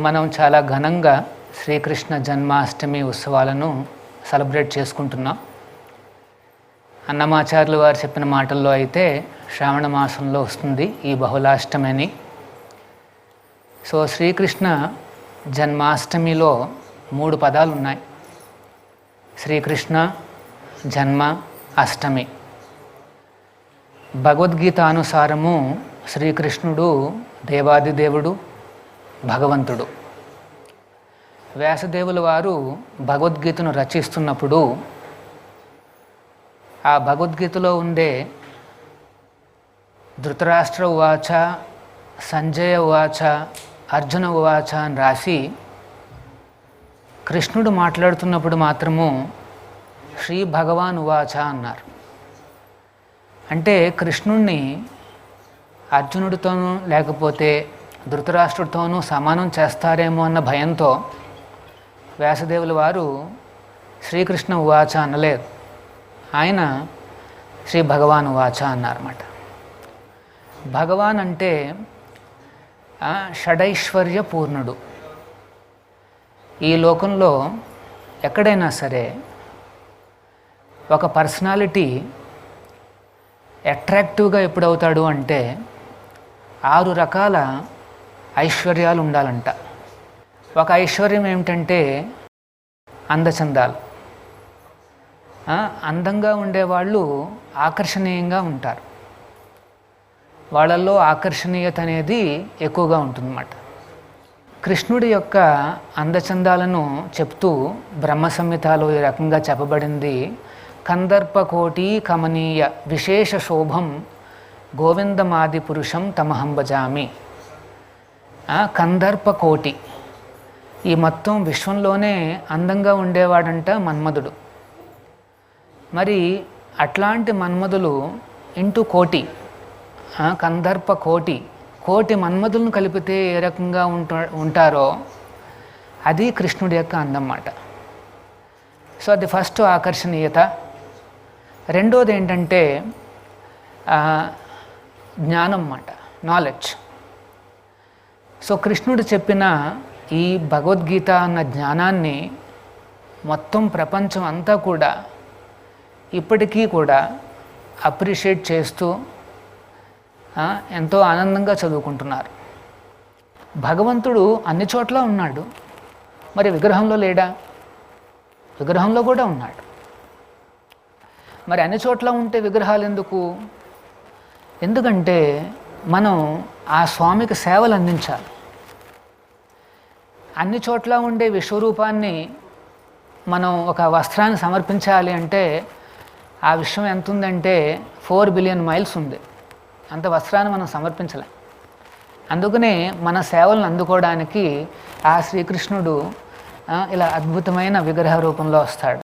మనం చాలా ఘనంగా శ్రీకృష్ణ జన్మాష్టమి ఉత్సవాలను సెలబ్రేట్ చేసుకుంటున్నాం. అన్నమాచార్యులు వారు చెప్పిన మాటల్లో అయితే శ్రావణ మాసంలో వస్తుంది ఈ బహుళాష్టమి అని. శ్రీకృష్ణ జన్మాష్టమిలో 3 పదాలు ఉన్నాయి. శ్రీకృష్ణ జన్మ అష్టమి. భగవద్గీత అనుసారము శ్రీకృష్ణుడు దేవాదిదేవుడు, భగవంతుడు. వ్యాసదేవుల వారు భగవద్గీతను రచిస్తున్నప్పుడు ఆ భగవద్గీతలో ఉండే ధృతరాష్ట్ర ఉవాచ, సంజయ ఉవాచ, అర్జున ఉవాచ అని రాసి కృష్ణుడు మాట్లాడుతున్నప్పుడు మాత్రము శ్రీ భగవాన్ ఉవాచ అన్నారు. అంటే కృష్ణుణ్ణి అర్జునుడితోనూ లేకపోతే ధృతరాష్ట్రుడితోనూ సమానం చేస్తారేమో అన్న భయంతో వ్యాసదేవుల వారు శ్రీకృష్ణ ఉవాచ అనలేదు, ఆయన శ్రీ భగవాన్ ఉవాచ అన్నారన్నమాట. భగవాన్ అంటే షడైశ్వర్య పూర్ణుడు. ఈ లోకంలో ఎక్కడైనా సరే ఒక పర్సనాలిటీ అట్రాక్టివ్గా ఎప్పుడవుతాడు అంటే 6 రకాల ఐశ్వర్యాలు ఉండాలంట. ఒక ఐశ్వర్యం ఏమిటంటే అందచందాలు. అందంగా ఉండేవాళ్ళు ఆకర్షణీయంగా ఉంటారు, వాళ్ళల్లో ఆకర్షణీయత అనేది ఎక్కువగా ఉంటుందన్నమాట. కృష్ణుడి యొక్క అందచందాలను చెప్తూ బ్రహ్మ సంహితలో ఈ రకంగా చెప్పబడింది. కందర్పకోటి కమనీయ విశేష శోభం గోవిందమాది పురుషం తమహం భజామి. కందర్పకోటి, ఈ మొత్తం విశ్వంలోనే అందంగా ఉండేవాడంట మన్మధుడు. మరి అట్లాంటి మన్మధులు ఇంటూ కోటి, కందర్పకోటి, కోటి మన్మధులను కలిపితే ఏ రకంగా ఉంటారో అది కృష్ణుడి యొక్క అందం అన్నమాట. అది ఫస్ట్ ఆకర్షణీయత. రెండోది ఏంటంటే జ్ఞానం అన్నమాట, నాలెడ్జ్. కృష్ణుడు చెప్పిన ఈ భగవద్గీత అన్న జ్ఞానాన్ని మొత్తం ప్రపంచం అంతా కూడా ఇప్పటికీ కూడా అప్రిషియేట్ చేస్తూ ఎంతో ఆనందంగా చదువుకుంటున్నారు. భగవంతుడు అన్ని చోట్ల ఉన్నాడు, మరి విగ్రహంలో లేడా? విగ్రహంలో కూడా ఉన్నాడు. మరి అన్ని చోట్ల ఉంటే విగ్రహాలు ఎందుకు? ఎందుకంటే మనం ఆ స్వామికి సేవలు అందించాలి. అన్ని చోట్ల ఉండే విశ్వరూపాన్ని మనం ఒక వస్త్రాన్ని సమర్పించాలి అంటే ఆ విశ్వం ఎంత ఉందంటే 4 బిలియన్ మైల్స్ ఉంది. అంత వస్త్రాన్ని మనం సమర్పించలేం. అందుకనే మన సేవలను అందుకోవడానికి ఆ శ్రీకృష్ణుడు ఇలా అద్భుతమైన విగ్రహ రూపంలో వస్తాడు.